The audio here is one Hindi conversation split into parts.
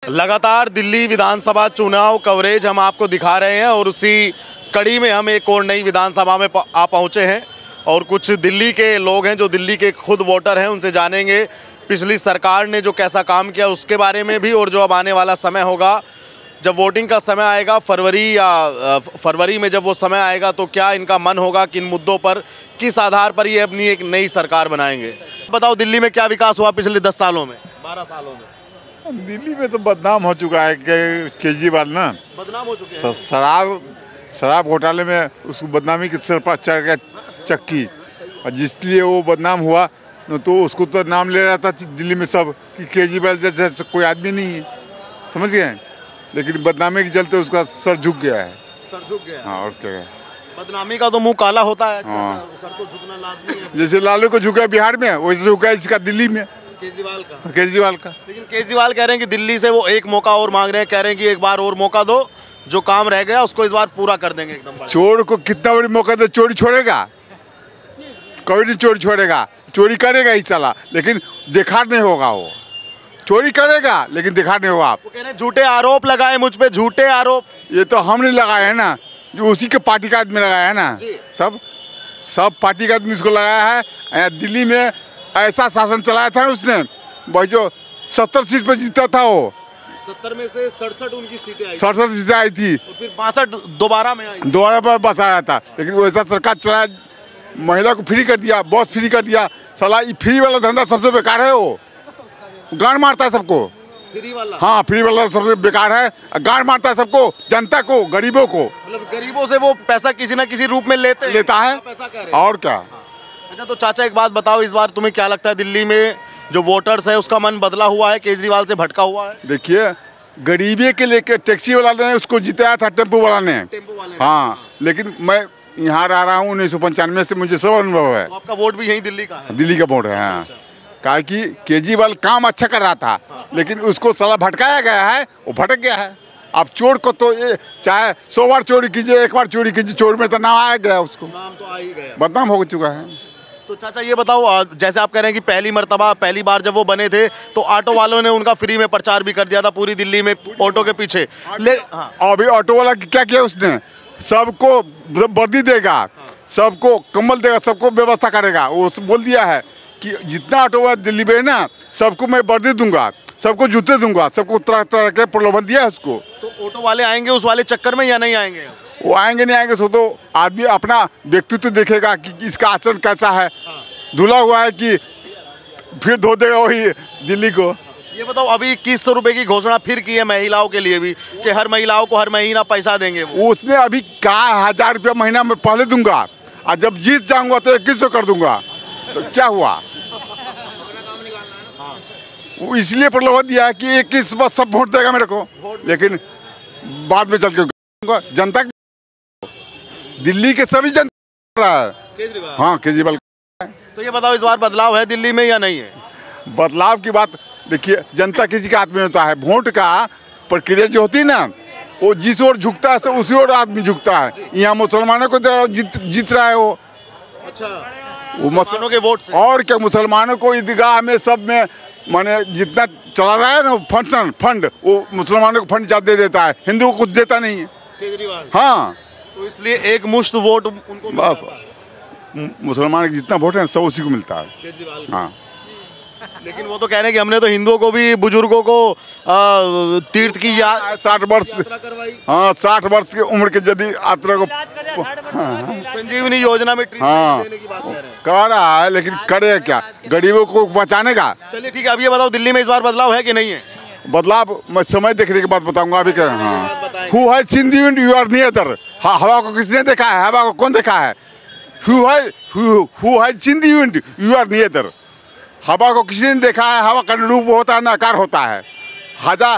लगातार दिल्ली विधानसभा चुनाव कवरेज हम आपको दिखा रहे हैं और उसी कड़ी में हम एक और नई विधानसभा में आ पहुंचे हैं और कुछ दिल्ली के लोग हैं जो दिल्ली के खुद वोटर हैं, उनसे जानेंगे पिछली सरकार ने जो कैसा काम किया उसके बारे में भी, और जो अब आने वाला समय होगा जब वोटिंग का समय आएगा फरवरी में जब वो समय आएगा तो क्या इनका मन होगा, किन मुद्दों पर, किस आधार पर ये अपनी एक नई सरकार बनाएंगे। बताओ दिल्ली में क्या विकास हुआ पिछले 10 सालों में, 12 सालों में? दिल्ली में तो बदनाम हो चुका है केजरीवाल ना, बदनाम हो चुके हैं। शराब घोटाले में उसको बदनामी के सिर पर चढ़ गया चक्की, और जिसलिए वो बदनाम हुआ तो उसको तो नाम ले रहा था दिल्ली में सब कि केजरीवाल जैसे कोई आदमी नहीं है, समझ गए। लेकिन बदनामी के चलते उसका सर झुक गया है। सर झुक गया। हाँ, और क्या है, बदनामी का तो मुंह काला होता है। हाँ। सर तो झुकना लाजमी है। जैसे लालू को झुका बिहार में, वैसे झुका इसका दिल्ली में केजरीवाल का। लेकिन केजरीवाल कह रहे हैं कि दिल्ली से वो एक मौका और मांग रहे हैं, कह रहे हैं कि एक बार और मौका दो, जो काम रह गया उसको इस बार पूरा कर देंगे एकदम। चोर को कितना बड़ी मौका दे, चोरी छोड़ेगा? कभी नहीं चोरी छोड़ेगा। चोरी करेगा ही चला, लेकिन दिखार नहीं होगा। वो चोरी करेगा लेकिन दिखार नहीं होगा। वो कह रहे हैं झूठे आरोप लगाए मुझ पे, झूठे आरोप। ये तो हमने लगाए है ना, जो उसी के पार्टी का आदमी लगाया है ना, तब सब पार्टी का आदमी इसको लगाया है। दिल्ली में ऐसा शासन चलाया था उसने, वही जो 70 सीट पर जीता था, वो 70 में से 67 उनकी सीटें आई, 67 सीटें आई थी, और फिर 62 दोबारा में आई, दोबारा पर बस आया था। लेकिन वैसा सरकार चलाया, महिला को फ्री कर दिया, बस फ्री कर दिया। साला ये फ्री वाला धंधा सबसे बेकार है। वो गाड़ मारता है सबको, फ्री वाला। हाँ, फ्री वाला सबसे बेकार है, गाड़ मारता है सबको, जनता को, गरीबों को। मतलब गरीबों से वो पैसा किसी ना किसी रूप में लेता है। और क्या। अच्छा, तो चाचा एक बात बताओ, इस बार तुम्हें क्या लगता है दिल्ली में जो वोटर्स है उसका मन बदला हुआ है, केजरीवाल से भटका हुआ है? देखिए, गरीबी के लेके टैक्सी वाला ने उसको जिताया था, टेम्पो वाला ने। हाँ, लेकिन मैं यहाँ रह रहा हूँ 1995 से, मुझे सब अनुभव है। तो आपका वोट भी यही दिल्ली का है? दिल्ली का वोट है। हाँ, कहा कि केजरीवाल काम अच्छा कर रहा था, लेकिन उसको साला भटकाया गया है, वो भटक गया है। अब चोर को तो ये चाहे 100 बार चोरी कीजिए, एक बार चोरी कीजिए, चोर में तो नाम आया गया, उसको नाम तो आ ही गया, बदनाम हो चुका है। तो चाचा ये बताओ, जैसे आप कह रहे हैं कि पहली बार जब वो बने थे तो ऑटो वालों ने उनका फ्री में प्रचार भी कर दिया था पूरी दिल्ली में, ऑटो के पीछे। अभी ऑटो वाला क्या किया उसने, सबको वर्दी देगा, सबको कंबल देगा, सबको व्यवस्था करेगा। वो बोल दिया है कि जितना ऑटो वाला दिल्ली में है ना, सबको मैं वर्दी दूंगा, सबको जूते दूंगा, सबको तरह तरह के प्रलोभन दिया है उसको। तो ऑटो वाले आएंगे उस वाले चक्कर में या नहीं आएंगे? वो आएंगे नहीं आएंगे, सो तो आदमी अपना व्यक्तित्व देखेगा कि इसका आचरण कैसा है। धुला हुआ है कि फिर धो देगा वही दिल्ली को। ये बताओ, अभी 2100 रुपए की घोषणा फिर की है महिलाओं के लिए भी, कि हर महिलाओं को हर महीना पैसा देंगे। उसने अभी कहा 1000 रुपया महीना में पहले दूंगा, और जब जीत जाऊंगा तो 2100 कर दूंगा। तो क्या हुआ, वो इसलिए प्रलोभन दिया है कि 21 बस सब वोट देगा मेरे को, लेकिन बाद में चल के जनता, दिल्ली के सभी जनता रहा है केजरीवाल। हाँ, केजरीवाल। तो ये बताओ, इस बार बदलाव है दिल्ली में या नहीं है? बदलाव की बात देखिए, जनता किसी के हाथ में होता है। वोट का प्रक्रिया जो होती है ना, वो जिस ओर झुकता है तो उसी ओर आदमी झुकता है। यहाँ मुसलमानों को जीत रहा है वो। अच्छा, वो मुसलमानों के वोट से। और क्या, मुसलमानों को ईदगाह में सब में माने जितना चला रहा है ना फंड, वो मुसलमानों को फंड ज्यादा दे देता है, हिंदुओं को कुछ देता नहीं है केजरीवाल। हाँ, तो इसलिए एक मुश्त वोट उनको बस, मुसलमान जितना वोट है सब उसी को मिलता है केजरीवाल। हाँ, लेकिन वो तो कह रहे हैं कि हमने तो हिंदुओं को भी, बुजुर्गों को तीर्थ की 60 वर्ष, हाँ 60 वर्ष की उम्र के यदि यात्रा को संजीवनी योजना में ट्रीटमेंट देने की बात कह रहा है, लेकिन करे क्या, गरीबों को बचाने का। चलिए ठीक है, अब ये बताओ दिल्ली में इस बार बदलाव है कि नहीं है? बदलाव मैं समय देखने के बाद बताऊंगा। अभी क्या, हाँ, who has seen the wind you are near. हाँ, हवा को किसने देखा है, हवा को कौन देखा है? Who has seen the wind you are near. हवा को किसी ने देखा है? हवा का रूप होता है ना आकार होता है। हवा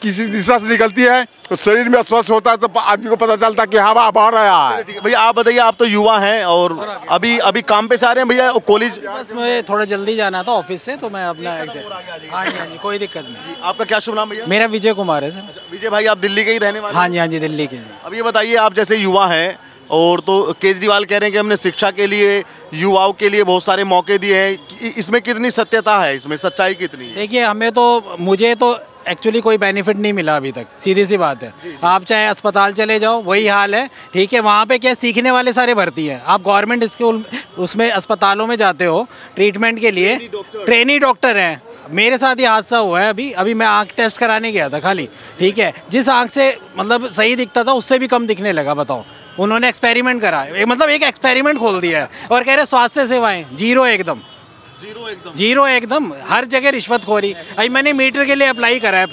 किसी दिशा से निकलती है तो शरीर में स्वस्थ होता है, तो आदमी को पता चलता है कि हवा बह रहा है। भैया आप बताइए, आप तो युवा हैं और अभी काम पे से आ रहे हैं भैया कॉलेज? बस मुझे थोड़ा जल्दी जाना था ऑफिस से, तो मैं अपना हाँ जी, कोई दिक्कत नहीं। आपका क्या शुभ नाम भैया? मेरा विजय कुमार है सर। विजय भाई, आप दिल्ली के ही रहने वाले? हाँ जी, दिल्ली के। अब ये बताइए, आप जैसे युवा हैं और तो केजरीवाल कह रहे हैं कि हमने शिक्षा के लिए, युवाओं के लिए बहुत सारे मौके दिए हैं, इसमें कितनी सत्यता है, इसमें सच्चाई कितनी है? देखिए, मुझे तो एक्चुअली कोई बेनिफिट नहीं मिला अभी तक, सीधी सी बात है। आप चाहे अस्पताल चले जाओ वही हाल है, ठीक है। वहाँ पे क्या सीखने वाले सारे भर्ती हैं। आप गवर्नमेंट स्कूल उसमें अस्पतालों में जाते हो ट्रीटमेंट के लिए, ट्रेनी डॉक्टर हैं। मेरे साथ ये हादसा हुआ है अभी मैं आँख टेस्ट कराने गया था खाली, ठीक है। जिस आँख से मतलब सही दिखता था उससे भी कम दिखने लगा, बताओ। उन्होंने एक्सपेरिमेंट करा, मतलब एक एक्सपेरिमेंट खोल दिया है और कह रहे स्वास्थ्य सेवाएं जीरो एकदम, जीरो एकदम। हर जगह रिश्वतखोरी। अभी मैंने मीटर के लिए अप्लाई करा है,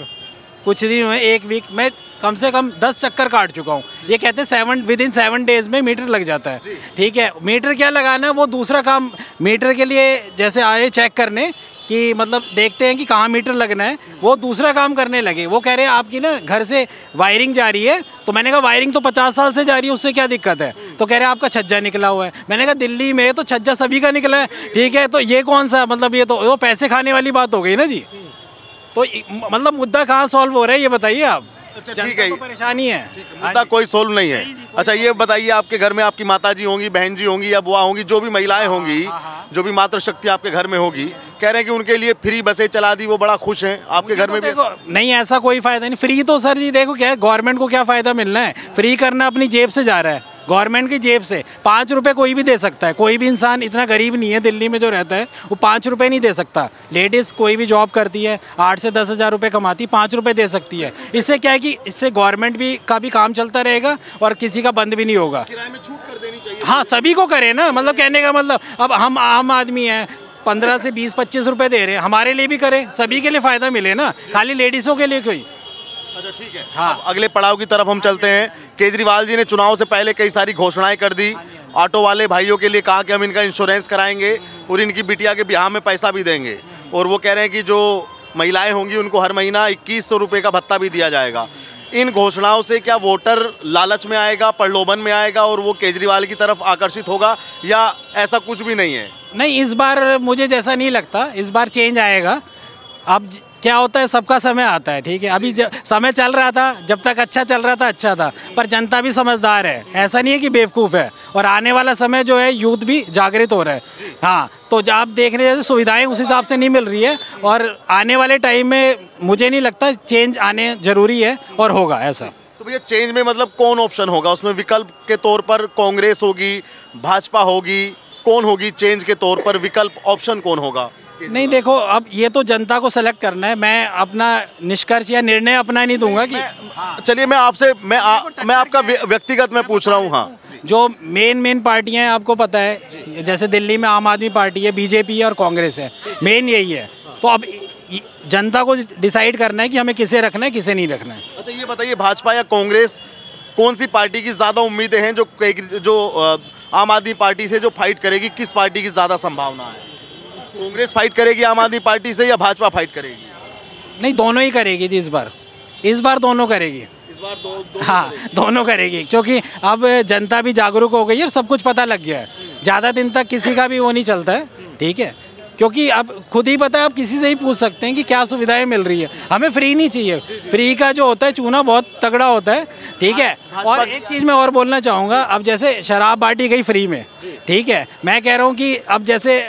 कुछ दिन हुए, एक वीक में कम से कम 10 चक्कर काट चुका हूँ। ये कहते हैं विदिन 7 डेज में मीटर लग जाता है, ठीक है। मीटर क्या लगाना है वो दूसरा काम, मीटर के लिए जैसे आए चेक करने कि मतलब देखते हैं कि कहाँ मीटर लगना है, वो दूसरा काम करने लगे। वो कह रहे हैं आपकी ना घर से वायरिंग जा रही है, तो मैंने कहा वायरिंग तो 50 साल से जा रही है, उससे क्या दिक्कत है। तो कह रहे हैं आपका छज्जा निकला हुआ है। मैंने कहा दिल्ली में तो छज्जा सभी का निकला है, ठीक है। तो ये कौन सा मतलब, ये तो पैसे खाने वाली बात हो गई ना जी। तो मतलब मुद्दा कहाँ सॉल्व हो रहा है ये बताइए आप। अच्छा ठीक है, तो परेशानी है, मुद्दा कोई सोल्व नहीं है। अच्छा ये बताइए, आपके घर में आपकी माता जी होंगी, बहन जी होंगी या बुआ होंगी, जो भी महिलाएं होंगी, जो भी मातृशक्ति आपके घर में होगी, कह रहे हैं कि उनके लिए फ्री बसें चला दी, वो बड़ा खुश हैं। आपके घर में भी नहीं, ऐसा कोई फायदा नहीं। फ्री तो सर जी देखो क्या है, गवर्नमेंट को क्या फायदा मिलना है, फ्री करना अपनी जेब से जा रहा है, गवर्नमेंट की जेब से। 5 रुपए कोई भी दे सकता है, कोई भी इंसान इतना गरीब नहीं है दिल्ली में जो रहता है, वो 5 रुपए नहीं दे सकता। लेडीज़ कोई भी जॉब करती है 8 से 10 हज़ार रुपये कमाती, 5 रुपए दे सकती है। इससे क्या है कि इससे गवर्नमेंट भी का भी काम चलता रहेगा और किसी का बंद भी नहीं होगा। किराए में छूट कर देनी चाहिए। हाँ, सभी को करे ना, मतलब कहने का मतलब, अब हम आम आदमी हैं, 15 से 20-25 रुपए दे रहे हैं, हमारे लिए भी करें, सभी के लिए फ़ायदा मिले ना, खाली लेडीज़ों के लिए कोई। अच्छा ठीक है, हाँ। अब अगले पड़ाव की तरफ हम चलते हैं। केजरीवाल जी ने चुनाव से पहले कई सारी घोषणाएं कर दी। ऑटो वाले भाइयों के लिए कहा कि हम इनका इंश्योरेंस कराएंगे और इनकी बिटिया के ब्याह में पैसा भी देंगे। और वो कह रहे हैं कि जो महिलाएं होंगी उनको हर महीना 2100 रुपये का भत्ता भी दिया जाएगा। इन घोषणाओं से क्या वोटर लालच में आएगा, प्रलोभन में आएगा और वो केजरीवाल की तरफ आकर्षित होगा, या ऐसा कुछ भी नहीं है? नहीं, इस बार मुझे जैसा नहीं लगता, इस बार चेंज आएगा। अब क्या होता है, सबका समय आता है, ठीक है। अभी समय चल रहा था, जब तक अच्छा चल रहा था अच्छा था, पर जनता भी समझदार है, ऐसा नहीं है कि बेवकूफ़ है। और आने वाला समय जो है यूथ भी जागृत हो रहा है। हाँ, तो जब आप देख रहे हैं सुविधाएं उस हिसाब से नहीं मिल रही है, और आने वाले टाइम में मुझे नहीं लगता, चेंज आने जरूरी है और होगा ऐसा। तो भैया चेंज में मतलब कौन ऑप्शन होगा उसमें? विकल्प के तौर पर कांग्रेस होगी, भाजपा होगी, कौन होगी चेंज के तौर पर विकल्प ऑप्शन कौन होगा? नहीं देखो, अब ये तो जनता को सेलेक्ट करना है, मैं अपना निष्कर्ष या निर्णय अपना नहीं दूंगा कि चलिए मैं आपसे मैं आपका व्यक्तिगत मैं पूछ रहा हूँ। हाँ, जो मेन पार्टियां हैं आपको पता है, जैसे दिल्ली में आम आदमी पार्टी है, बीजेपी है और कांग्रेस है, मेन यही है। तो अब जनता को डिसाइड करना है कि हमें किसे रखना है, किसे नहीं रखना है। अच्छा ये बताइए, भाजपा या कांग्रेस, कौन सी पार्टी की ज़्यादा उम्मीदें हैं जो आम आदमी पार्टी से जो फाइट करेगी? किस पार्टी की ज़्यादा संभावना है? कांग्रेस फाइट करेगी आम आदमी पार्टी से या भाजपा फाइट करेगी? नहीं, दोनों ही करेगी जी, इस बार दोनों करेगी। इस बार हाँ, दोनों करेगी, क्योंकि अब जनता भी जागरूक हो गई है और सब कुछ पता लग गया है। ज़्यादा दिन तक किसी का भी वो नहीं चलता है, ठीक है। क्योंकि अब खुद ही पता है, आप किसी से ही पूछ सकते हैं कि क्या सुविधाएं मिल रही है। हमें फ्री नहीं चाहिए, फ्री का जो होता है चूना बहुत तगड़ा होता है, ठीक है। और एक चीज़ मैं और बोलना चाहूँगा, अब जैसे शराब बांटी गई फ्री में, ठीक है, मैं कह रहा हूँ कि अब जैसे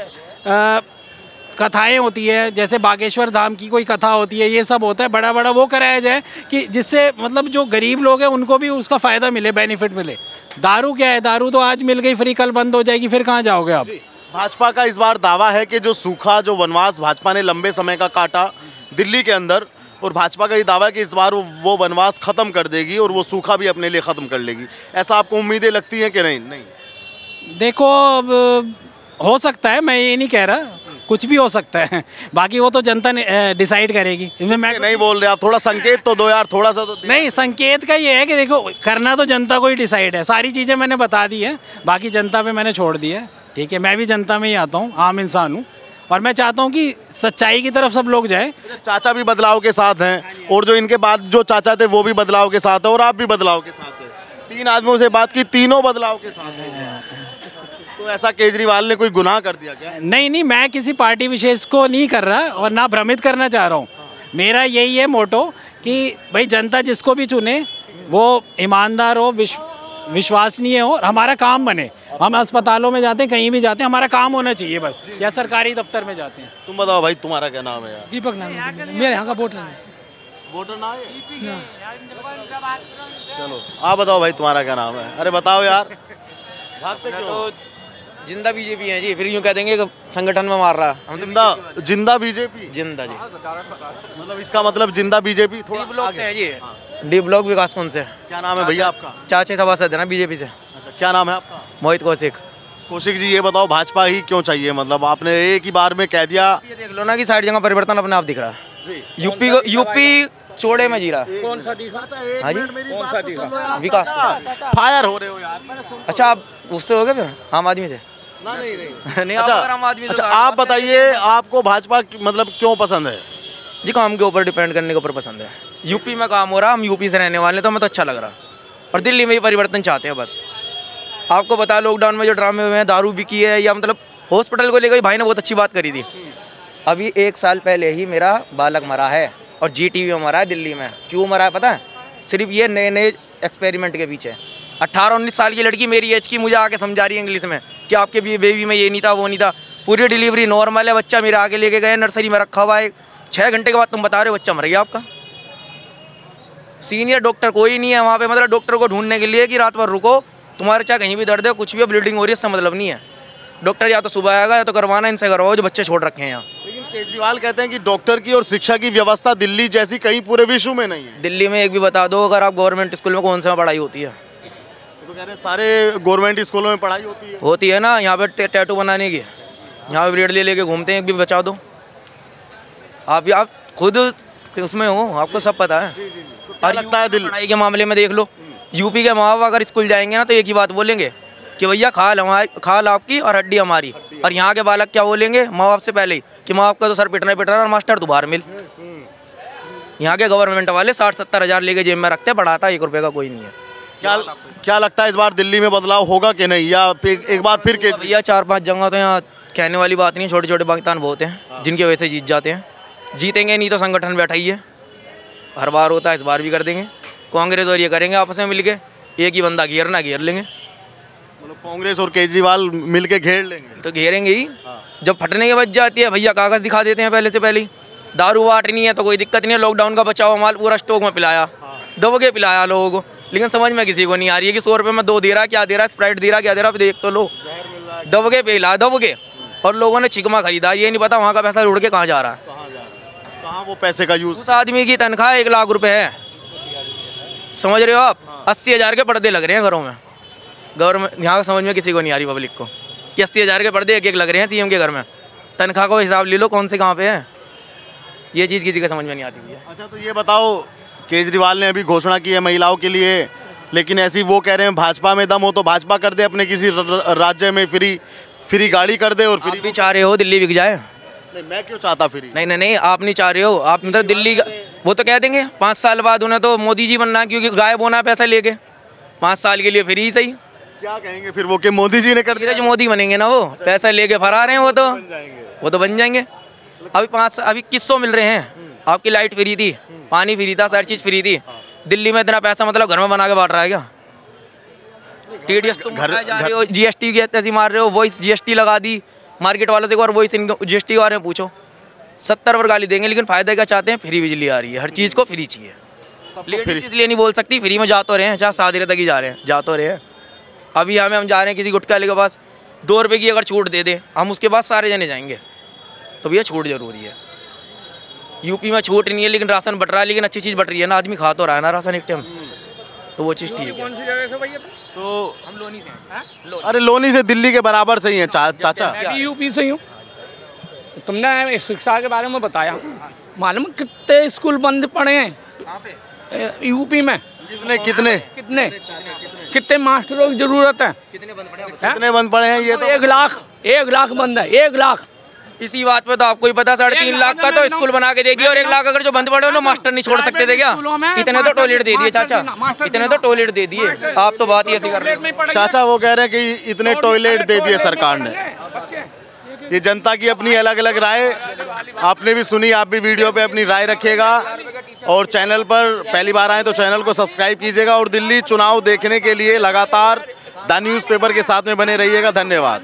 कथाएं होती है, जैसे बागेश्वर धाम की कोई कथा होती है, ये सब होता है, बड़ा बड़ा वो कराया जाए कि जिससे मतलब जो गरीब लोग हैं उनको भी उसका फ़ायदा मिले, बेनिफिट मिले। दारू क्या है, दारू तो आज मिल गई फ्री, कल बंद हो जाएगी, फिर कहाँ जाओगे आप? भाजपा का इस बार दावा है कि जो सूखा, जो वनवास भाजपा ने लंबे समय का काटा दिल्ली के अंदर, और भाजपा का ये दावा है कि इस बार वो वनवास ख़त्म कर देगी और वो सूखा भी अपने लिए ख़त्म कर लेगी। ऐसा आपको उम्मीदें लगती हैं कि नहीं? नहीं देखो, अब हो सकता है, मैं ये नहीं कह रहा, कुछ भी हो सकता है, बाकी वो तो जनता ने डिसाइड करेगी। इसमें मैं नहीं बोल रहे आप, थोड़ा संकेत तो दो यार, थोड़ा सा तो। नहीं, संकेत का ये है कि देखो, करना तो जनता को ही डिसाइड है, सारी चीज़ें मैंने बता दी है, बाकी जनता पे मैंने छोड़ दी है, ठीक है। मैं भी जनता में ही आता हूँ, आम इंसान हूँ, और मैं चाहता हूँ कि सच्चाई की तरफ सब लोग जाएं। चाचा भी बदलाव के साथ हैं, और जो इनके बाद जो चाचा थे वो भी बदलाव के साथ है, और आप भी बदलाव के साथ हैं। 3 आदमियों से बात की, तीनों बदलाव के साथ हैं। तो ऐसा केजरीवाल ने कोई गुनाह कर दिया क्या? नहीं, मैं किसी पार्टी विशेष को नहीं कर रहा और ना भ्रमित करना चाह रहा हूँ। मेरा यही है मोटो कि भाई जनता जिसको भी चुने वो ईमानदार हो, विश्वसनीय हो, और हमारा काम बने। हम अस्पतालों में जाते हैं, कहीं भी जाते हैं, हमारा काम होना चाहिए बस, या सरकारी दफ्तर में जाते हैं। तुम बताओ भाई, तुम्हारा क्या नाम है यार? दीपक नाम है, मेरे यहाँ का वोटर है। वोटर ना आए? चलो आप बताओ भाई, तुम्हारा क्या नाम है? अरे बताओ यार, भागते क्यों? तो जिंदा बीजेपी है जी, फिर यूँ कह देंगे कि संगठन में मार रहा। हम तो जिंदा बीजेपी, जिंदा जी, मतलब इसका मतलब जिंदा बीजेपी थोड़ा डी ब्लॉक आगे। से है जी, डी ब्लॉक विकास कुंज से। क्या नाम है भैया आपका? चाचे सभासद है ना बीजेपी से, अच्छा, क्या नाम है आपका? मोहित कौशिक। कौशिक जी, ये बताओ भाजपा ही क्यों चाहिए? मतलब आपने एक ही बार में कह दिया। ये देख लो ना कि सारी जगह परिवर्तन अपने आप दिख रहा है। जी। यूपी चोड़े में जी रहा। कौन सा दिखा? हाँ जी, कौन सा दिखा? विकास। फायर हो रहे हो यार, मैंने सुना। अच्छा, आप उससे हो गए फिर आम आदमी से? ना, नहीं नहीं, आप अगर आम आदमी से अच्छा, तो आप बताइए आपको भाजपा मतलब क्यों पसंद है? जी, काम के ऊपर डिपेंड करने के ऊपर पसंद है। यूपी में काम हो रहा, हम यूपी से रहने वाले, तो हमें तो अच्छा लग रहा। और दिल्ली में भी परिवर्तन चाहते हैं बस। आपको पता है लॉकडाउन में जो ड्रामे हुए हैं, दारू बिकी है, या मतलब हॉस्पिटल को लेकर भाई ने बहुत अच्छी बात करी थी। अभी 1 साल पहले ही मेरा बालक मरा है, और GTV में मरा है दिल्ली में। क्यों मरा है पता है? सिर्फ ये नए नए एक्सपेरिमेंट के पीछे। 18-19 साल की लड़की मेरी एज की मुझे आके समझा रही है इंग्लिश में कि आपके बेबी में ये नहीं था, वो नहीं था। पूरी डिलीवरी नॉर्मल है, बच्चा मेरे आगे लेके गए, नर्सरी में रखा हुआ है। 6 घंटे के बाद तुम बता रहे हो बच्चा मर गया आपका। सीनियर डॉक्टर कोई नहीं है वहाँ पे, मतलब डॉक्टर को ढूंढने के लिए कि रात भर रुको, तुम्हारे चाहे कहीं भी दर्द है, कुछ भी ब्लीडिंग हो रही है, इससे मतलब नहीं है। डॉक्टर या तो सुबह आएगा या तो करवाना इनसे करवाओ जो बच्चे छोड़ रखे हैं यहाँ। लेकिन केजरीवाल कहते हैं कि डॉक्टर की और शिक्षा की व्यवस्था दिल्ली जैसी कहीं पूरे विश्व में नहीं है। दिल्ली में एक भी बता दो अगर आप गवर्नमेंट स्कूल में कौन सा पढ़ाई होती है? तो कह रहे हैं सारे गवर्नमेंट स्कूलों में पढ़ाई होती है ना। यहाँ पे टैटू बनाने की, यहाँ पे ब्लेड ले लेके घूमते हैं, एक भी बचा दो। आप खुद उसमें हो, आपको सब पता है। तो क्या लगता है दिल्ली पढ़ाई के मामले में देख लो, यूपी के माँ बाप अगर स्कूल जाएंगे ना तो एक ही बात बोलेंगे कि भैया खाल आपकी और हड्डी हमारी। और यहाँ के बालक क्या बोलेंगे माँ बाप से पहले ही कि माँ बाप का तो सर पिटना और मास्टर तू बाहर मिल। यहाँ के गवर्नमेंट वाले 60-70 हज़ार लेके जेब में रखते, बढ़ाता 1 रुपये का कोई नहीं है। क्या लगता है इस बार दिल्ली में बदलाव होगा कि नहीं, या एक बार फिर केजरीवाल? भैया 4-5 जगह तो यहाँ कहने वाली बात नहीं है, छोटे छोटे पाकिस्तान बहुत हैं जिनकी वजह से जीत जाते हैं। जीतेंगे नहीं तो संगठन बैठा ही है, हर बार होता है, इस बार भी कर देंगे। कांग्रेस और ये करेंगे आपस में मिलके, एक ही बंदा घेर लेंगे। मतलब कांग्रेस और केजरीवाल मिलके घेर लेंगे? तो घेरेंगे ही। जब फटने की बच जाती है भैया कागज़ दिखा देते हैं पहले से पहले ही। दारू बांटनी है तो कोई दिक्कत नहीं है, लॉकडाउन का बचाव माल पूरा स्टॉक में पिलाया, दबके पिलाया लोगों को। लेकिन समझ में किसी को नहीं आ रही है कि 100 रुपये में 2 दे रहा, क्या दे रहा, स्प्राइट दे रहा, क्या दे रहा, देख तो लो। दबके पिला दबके, और लोगों ने छिकमा खरीदा, ये नहीं पता वहाँ का पैसा उड़ के कहाँ जा रहा है, कहाँ वो पैसे का यूज। उस आदमी की तनख्वाह 1 लाख रुपए है, समझ रहे हो आप? 80 हज़ार के पर्दे लग रहे हैं घरों में। गवर्नमेंट यहाँ समझ में किसी को नहीं आ रही पब्लिक को कि 80 हज़ार के पर्दे एक लग रहे हैं CM के घर में। तनख्वाह को हिसाब ले लो कौन से कहाँ पे है, ये चीज़ किसी को समझ में नहीं आती भैया। अच्छा, तो ये बताओ, केजरीवाल ने अभी घोषणा की है महिलाओं के लिए, लेकिन ऐसी वो कह रहे हैं भाजपा में दम हो तो भाजपा कर दे, अपने किसी राज्य में फ्री गाड़ी कर दे और आप भी चाह रहे हो दिल्ली बिक जाए? नहीं, मैं क्यों चाहता फ्री? नहीं, आप नहीं चाह रहे हो। आप मतलब दिल्ली का वो तो कह देंगे 5 साल बाद उन्हें तो मोदी जी बनना, क्योंकि गायब होना पैसा लेके 5 साल के लिए फ्री ही सही। क्या कहेंगे फिर वो कि मोदी जी ने कर दिया? धीरज मोदी बनेंगे ना, वो पैसा लेके फरार हैं, वो तो बन जाएंगे। अभी 2100 मिल रहे हैं, आपकी लाइट फ्री थी, पानी फ्री था, सारी चीज़ फ्री थी। दिल्ली में इतना पैसा मतलब घर में बना के बांट रहा है क्या? TDS तुम घर जा रहे हो, GST की ऐसी मार रहे हो, वॉइस GST लगा दी मार्केट वालों से, एक बार वॉइस GST के बारे में पूछो, 70 पर गाली देंगे। लेकिन फायदा क्या चाहते हैं? फ्री बिजली आ रही है, हर चीज़ को फ्री चाहिए। लेडीज इसलिए नहीं बोल सकती, फ्री में जा तो रहे हैं, जहाँ शादी तक ही जा रहे हैं, जा तो रहे हैं। अभी हम जा रहे हैं किसी गुटखा वाले के पास, 2 रुपये की अगर छूट दे दे, हम उसके पास सारे जने जाएंगे। तो भैया छूट जरूरी है। यूपी में छूट नहीं है लेकिन राशन बट रहा है, लेकिन अच्छी चीज़ बट रही है ना, आदमी खा तो रहा है ना राशन एक टाइम, तो वो चीज़ ठीक है। कौन सी जगह से भैया? तो हम लोनी से हैं। अरे लोनी से दिल्ली के बराबर सही है चाचा। मैं भी यूपी से ही हूँ। तुमने शिक्षा के बारे में बताया, मालूम कितने स्कूल बंद पड़े हैं यूपी में? कितने मास्टरों की जरूरत है? कितने बंद पड़े हैं? ये तो 1 लाख बंद है, 1 लाख। इसी बात पे तो आपको ही पता, 3.5 लाख का तो स्कूल बना के देगी, और 1 लाख अगर जो बंद पड़े हो ना मास्टर नहीं छोड़ सकते थे क्या? इतने तो टॉयलेट दे दिए चाचा, इतने तो टॉयलेट दे दिए। आप तो बात ही ऐसी कर रहे हो चाचा, वो कह रहे हैं कि इतने टॉयलेट दे दिए सरकार ने। ये जनता की अपनी अलग अलग राय आपने भी सुनी, आप भी वीडियो पे अपनी राय रखिएगा, और चैनल पर पहली बार आए तो चैनल को सब्सक्राइब कीजिएगा, और दिल्ली चुनाव देखने के लिए लगातार द न्यूज़पेपर के साथ में बने रहिएगा। धन्यवाद।